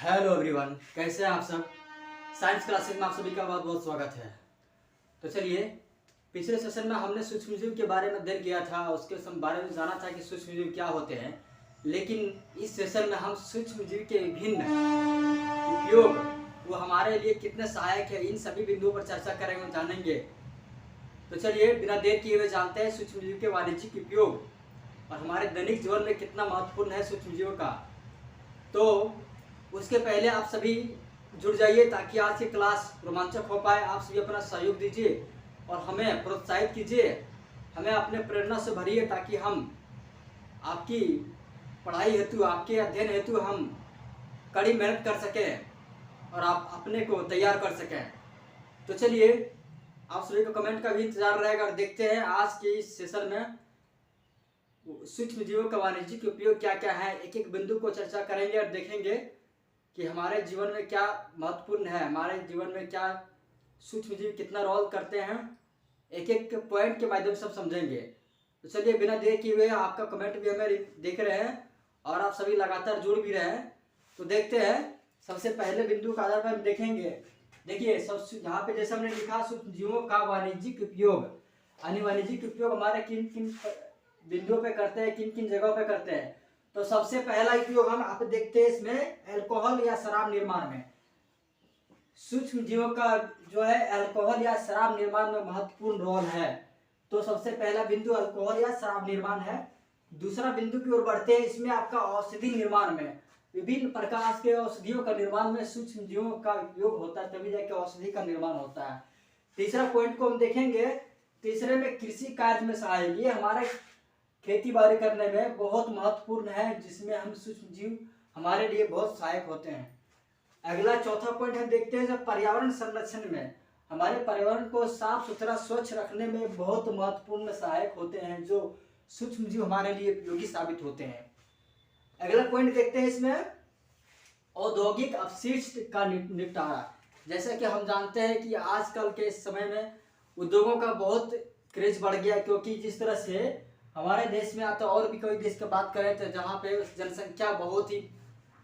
Hello everyone, कैसे हैं आप सब। साइंस क्लासेस में आप सभी का बहुत बहुत स्वागत है। तो चलिए, पिछले सेशन में हमने सूक्ष्म जीव के बारे में अध्ययन किया था, उसके बारे में जाना था कि सूक्ष्म जीव क्या होते हैं। लेकिन इस सेशन में हम सूक्ष्म जीव के विभिन्न उपयोग, वो हमारे लिए कितने सहायक है, इन सभी बिंदुओं पर चर्चा करेंगे और जानेंगे। तो चलिए, बिना देर किए हुए जानते हैं सूक्ष्म जीव के वाणिज्यिक उपयोग और हमारे दैनिक जीवन में कितना महत्वपूर्ण है सूक्ष्म जीवों का। तो उसके पहले आप सभी जुड़ जाइए ताकि आज की क्लास रोमांचक हो पाए। आप सभी अपना सहयोग दीजिए और हमें प्रोत्साहित कीजिए, हमें अपने प्रेरणा से भरिए ताकि हम आपकी पढ़ाई हेतु, आपके अध्ययन हेतु हम कड़ी मेहनत कर सकें और आप अपने को तैयार कर सकें। तो चलिए, आप सभी को कमेंट का भी इंतजार रहेगा और देखते हैं आज के इस सेशन में सूक्ष्म जीवों का वाणिज्यिक उपयोग क्या क्या है। एक एक बिंदु को चर्चा करेंगे और देखेंगे कि हमारे जीवन में क्या महत्वपूर्ण है, हमारे जीवन में क्या सूक्ष्म जीव कितना रोल करते हैं। एक एक पॉइंट के माध्यम से सब समझेंगे। तो चलिए, बिना देर किए हुए, आपका कमेंट भी हमें देख रहे हैं और आप सभी लगातार जुड़ भी रहे हैं। तो देखते हैं, सबसे पहले बिंदु के आधार पर हम देखेंगे। देखिए, सब यहाँ पे जैसे हमने लिखा सूक्ष्म जीवों का वाणिज्यिक उपयोग, यानी वाणिज्यिक उपयोग हमारे किन किन बिंदुओं पे करते हैं, किन किन जगहों पे करते हैं। तो सबसे पहला उपयोग हम आप देखते हैं इसमें अल्कोहल या शराब निर्माण में। सूक्ष्म जीवों का जो है अल्कोहल या शराब निर्माण में महत्वपूर्ण रोल है। तो सबसे पहला बिंदु अल्कोहल या शराब निर्माण है। दूसरा बिंदु की ओर बढ़ते हैं, इसमें आपका औषधि निर्माण में, विभिन्न प्रकार के औषधियों का निर्माण में सूक्ष्म जीवों का उपयोग होता है, तभी जाके औषधि का निर्माण होता है। तीसरा पॉइंट को हम देखेंगे, तीसरे में कृषि कार्य में सहायक, ये हमारे खेती बाड़ी करने में बहुत महत्वपूर्ण है, जिसमें हम सूक्ष्म जीव हमारे लिए बहुत सहायक होते हैं। अगला चौथा पॉइंट हम देखते हैं, जब पर्यावरण संरक्षण में, हमारे पर्यावरण को साफ सुथरा स्वच्छ रखने में बहुत महत्वपूर्ण सहायक होते हैं, जो सूक्ष्म जीव हमारे लिए उपयोगी साबित होते हैं। अगला पॉइंट देखते हैं इसमें औद्योगिक अपशिष्ट का निपटारा। जैसा कि हम जानते हैं कि आजकल के समय में उद्योगों का बहुत क्रेज बढ़ गया, क्योंकि जिस तरह से हमारे देश में आता, और भी कोई देश की बात करें तो जहाँ पे जनसंख्या बहुत ही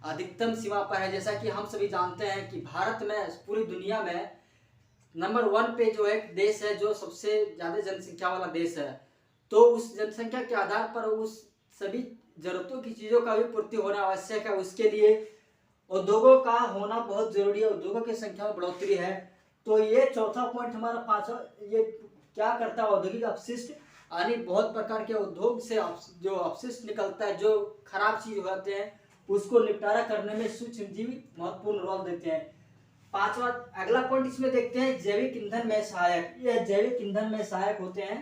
अधिकतम सीमा पर है। जैसा कि हम सभी जानते हैं कि भारत में पूरी दुनिया में नंबर 1 पे जो एक देश है, जो सबसे ज़्यादा जनसंख्या वाला देश है। तो उस जनसंख्या के आधार पर उस सभी जरूरतों की चीज़ों का भी पूर्ति होना आवश्यक है। उसके लिए उद्योगों का होना बहुत जरूरी है, उद्योगों की संख्या में बढ़ोतरी है। तो ये चौथा पॉइंट हमारा पांचवा, ये क्या करता है, औद्योगिक अपशिष्ट, यानी बहुत प्रकार के उद्योग से जो अपशिष्ट निकलता है, जो खराब चीज होते हैं, उसको निपटारा करने में सूक्ष्म जीव महत्वपूर्ण रोल देते हैं। पांचवा अगला पॉइंट इसमें देखते हैं, जैविक ईंधन में सहायक, यह जैविक ईंधन में सहायक होते हैं।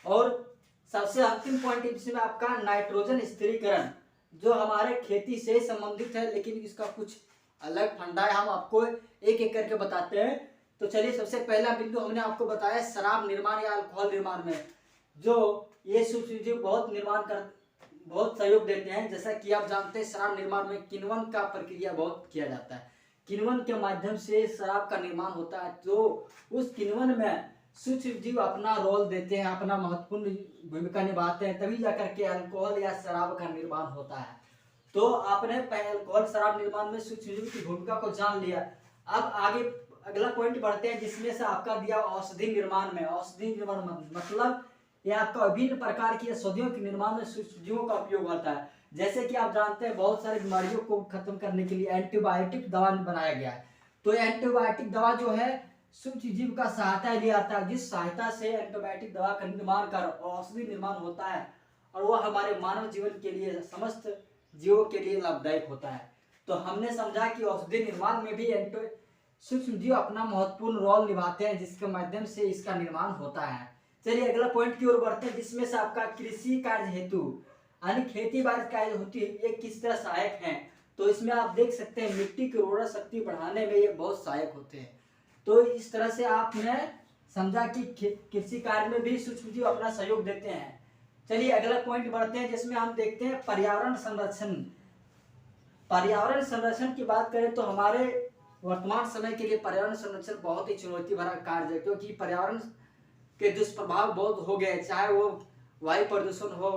और सबसे अंतिम पॉइंट इसमें आपका नाइट्रोजन स्थिरीकरण, जो हमारे खेती से संबंधित है, लेकिन इसका कुछ अलग फंडा है, हम आपको एक एक करके बताते हैं। तो चलिए, सबसे पहला बिंदु हमने आपको बताया शराब निर्माण या अल्कोहल निर्माण में, जो ये सूक्ष्म जीव बहुत सहयोग देते हैं। जैसा कि आप जानते हैं, शराब निर्माण में किण्वन का प्रक्रिया बहुत किया जाता है, किण्वन के माध्यम से शराब का निर्माण होता है। तो उस किण्वन में सूक्ष्म जीव अपना रोल देते हैं, अपना महत्वपूर्ण भूमिका निभाते हैं, तभी जाकर के अल्कोहल या शराब का निर्माण होता है। तो आपने अल्कोहल शराब निर्माण में सूक्ष्म जीव की भूमिका को जान लिया। अब आगे अगला पॉइंट बढ़ते हैं, जिसमें से आपका दिया औषधि निर्माण में। औषधि निर्माण मतलब ये आपका विभिन्न प्रकार की औषधियों के निर्माण में सूक्ष्म जीवों का उपयोग होता है। जैसे कि आप जानते हैं, बहुत सारी बीमारियों को खत्म करने के लिए एंटीबायोटिक दवा बनाया गया है। तो एंटीबायोटिक दवा जो है सूक्ष्म जीव का सहायता लिया जाता है, जिस सहायता से एंटीबायोटिक दवा का निर्माण कर औषधि निर्माण होता है, और वह हमारे मानव जीवन के लिए, समस्त जीवों के लिए लाभदायक होता है। तो हमने समझा कि औषधि निर्माण में भी सूक्ष्म जीव अपना महत्वपूर्ण रोल निभाते हैं, जिसके माध्यम से इसका निर्माण होता है। चलिए, अगला पॉइंट की ओर बढ़ते हैं, जिसमें से आपका कृषि कार्य हेतु, यानी खेती बाड़ी कार्य होती है, ये किस तरह सहायक है। तो इसमें आप देख सकते हैं, मिट्टी की उर्वरा शक्ति बढ़ाने में ये बहुत सहायक होते हैं। तो इस तरह से आपने समझा कि कृषि कार्य में भी सूक्ष्म जीव अपना सहयोग देते हैं। चलिए, अगला पॉइंट बढ़ते हैं, जिसमें हम देखते हैं पर्यावरण संरक्षण। पर्यावरण संरक्षण की बात करें तो हमारे वर्तमान समय के लिए पर्यावरण संरक्षण बहुत ही चुनौती भरा कार्य है, क्योंकि पर्यावरण के दुष्प्रभाव बहुत हो गए, चाहे वो वायु प्रदूषण हो,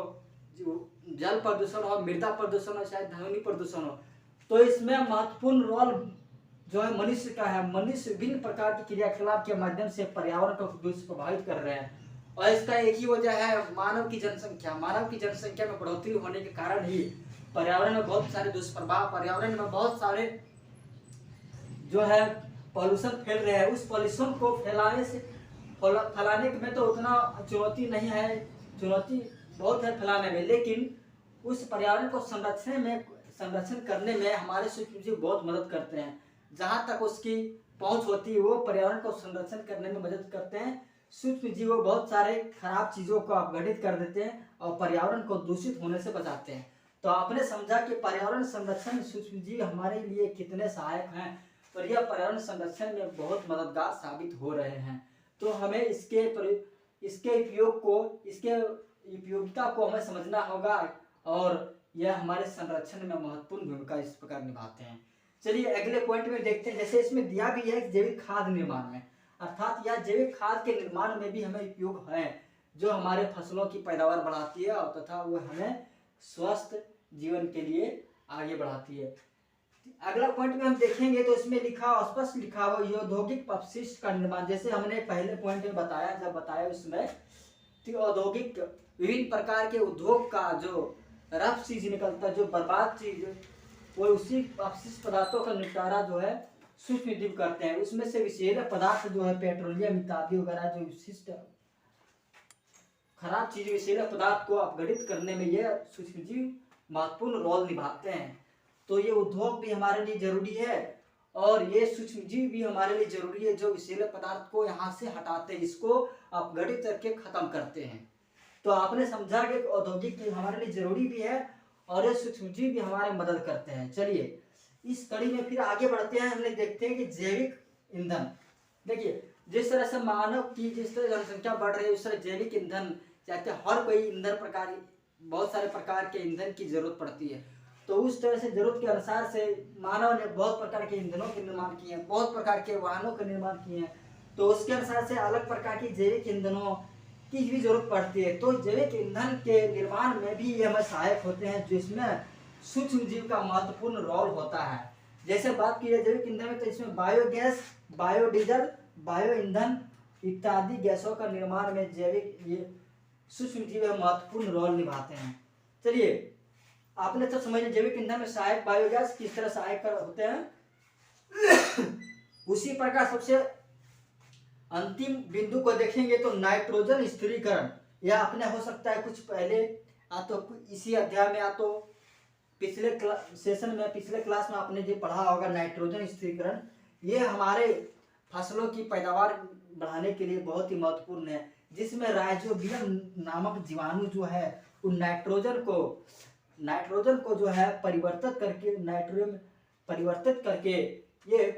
जल प्रदूषण हो, मृदा प्रदूषण हो, चाहे ध्वनि प्रदूषण हो। तो इसमें महत्वपूर्ण रोल जो है मनुष्य का है। मनुष्य विभिन्न प्रकार के क्रियाकलाप के माध्यम से पर्यावरण को दुष्प्रभावित कर रहे हैं, और इसका एक ही वजह है मानव की जनसंख्या। मानव की जनसंख्या में बढ़ोतरी होने के कारण ही पर्यावरण में बहुत सारे दुष्प्रभाव, पर्यावरण में बहुत सारे जो है पॉल्यूशन फैल रहे हैं। उस पॉल्यूशन को फैलाने में तो उतना चुनौती नहीं है, चुनौती बहुत है फैलाने में, लेकिन उस पर्यावरण को संरक्षण करने में हमारे सूक्ष्मजीव बहुत मदद करते हैं। जहाँ तक उसकी पहुँच होती है वो पर्यावरण को संरक्षण करने में मदद करते हैं। सूक्ष्मजीव बहुत सारे खराब चीज़ों को अपघटित कर देते हैं और पर्यावरण को दूषित होने से बचाते हैं। तो आपने समझा कि पर्यावरण संरक्षण में सूक्ष्मजीव हमारे लिए कितने सहायक हैं, और यह पर्यावरण संरक्षण में बहुत मददगार साबित हो रहे हैं। तो हमें इसके उपयोगिता को हमें समझना होगा, और यह हमारे संरक्षण में महत्वपूर्ण भूमिका इस प्रकार निभाते हैं। चलिए अगले पॉइंट में देखते हैं। जैसे इसमें दिया भी है जैविक खाद निर्माण में, अर्थात यह जैविक खाद के निर्माण में भी हमें उपयोग है, जो हमारे फसलों की पैदावार बढ़ाती है और तथा वो हमें स्वस्थ जीवन के लिए आगे बढ़ाती है। अगला पॉइंट में हम देखेंगे तो इसमें स्पष्ट लिखा हुआ औद्योगिक अपशिष्ट का निर्माण। जैसे हमने पहले पॉइंट में बताया उसमें औद्योगिक विभिन्न प्रकार के उद्योग का जो रफ चीज निकलता है, जो बर्बाद चीज, वो उसी अपशिष्ट पदार्थों का निपटारा जो है सूक्ष्मजीव करते हैं। उसमें से विषैले पदार्थ जो है पेट्रोलियम इत्यादि वगैरह जो विशिष्ट खराब चीज विषैले पदार्थ को अपघटित करने में यह सूक्ष्मजीव महत्वपूर्ण रोल निभाते हैं। तो ये उद्योग भी हमारे लिए जरूरी है और ये सूक्ष्मजीव भी हमारे लिए जरूरी है, जो विषैले पदार्थ को यहाँ से हटाते हैं, इसको अपघटित करके खत्म करते हैं। तो आपने समझा कि औद्योगिक हमारे लिए जरूरी भी है और ये सूक्ष्मजीव भी हमारे मदद करते हैं। चलिए इस कड़ी में फिर आगे बढ़ते हैं। हमने देखते हैं कि जैविक ईंधन, देखिए जिस तरह से मानव की जिस तरह जनसंख्या बढ़ रही है उस तरह जैविक ईंधन चाहते हर कोई ईंधन प्रकार, बहुत सारे प्रकार के ईंधन की जरूरत पड़ती है। तो उस तरह से जरूरत के अनुसार से मानव ने बहुत प्रकार के ईंधनों के निर्माण किए हैं, बहुत प्रकार के वाहनों के निर्माण किए हैं। तो उसके अनुसार से अलग प्रकार की जैविक ईंधनों की भी जरूरत पड़ती है। तो जैविक ईंधन के निर्माण में भी ये हमें सहायक होते हैं, जिसमें सूक्ष्मजीव का महत्वपूर्ण रोल होता है। जैसे बात की जाए जैविक ईंधन में, तो इसमें बायोगैस, बायोडीजल, बायो ईंधन इत्यादि गैसों का निर्माण में ये सूक्ष्मजीव महत्वपूर्ण रोल निभाते हैं। चलिए आपने तो समझ लिया जैविक ईंधन में सहायक बायोगैस किस तरह सहायक होते हैं। उसी प्रकार सबसे अंतिम बिंदु को देखेंगे तो नाइट्रोजन स्थिरीकरण, यह अपने हो सकता है कुछ पहले या तो इसी अध्याय में या तो पिछले क्लास में आपने जो पढ़ा होगा नाइट्रोजन स्थिरीकरण। ये हमारे फसलों की पैदावार बढ़ाने के लिए बहुत ही महत्वपूर्ण है, जिसमें राइजोबियम नामक जीवाणु जो है उन नाइट्रोजन को जो है परिवर्तित करके ये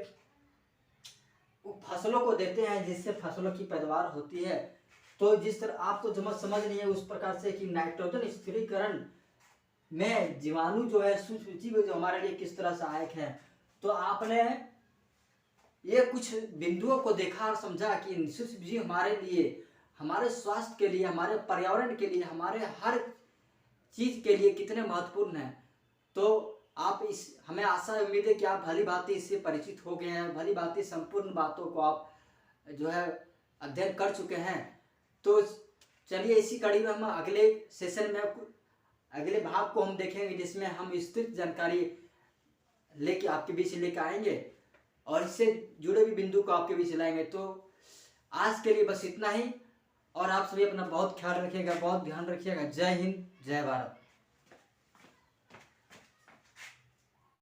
फसलों को देते हैं, जिससे फसलों की पैदावार होती है। तो जिस तरह आप तो समझ नहीं है उस प्रकार से कि नाइट्रोजन स्थिरीकरण में जीवाणु जो है सूक्ष्मजीव जो हमारे लिए किस तरह सहायक है। तो आपने ये कुछ बिंदुओं को देखा और समझा कि सूक्ष्मजीव हमारे लिए, हमारे स्वास्थ्य के लिए, हमारे पर्यावरण के लिए, हमारे हर चीज के लिए कितने महत्वपूर्ण है। तो आप हमें आशा उम्मीद है कि आप भली भांति इससे परिचित हो गए हैं, भली भांति संपूर्ण बातों को आप जो है अध्ययन कर चुके हैं। तो चलिए इसी कड़ी में हम अगले सेशन में अगले भाग को हम देखेंगे, जिसमें हम विस्तृत जानकारी लेके आपके बीच लेकर आएंगे और इससे जुड़े भी बिंदु को आपके बीच लाएंगे। तो आज के लिए बस इतना ही, और आप सभी अपना बहुत ख्याल रखिएगा, बहुत ध्यान रखिएगा। जय हिंद, जय भारत।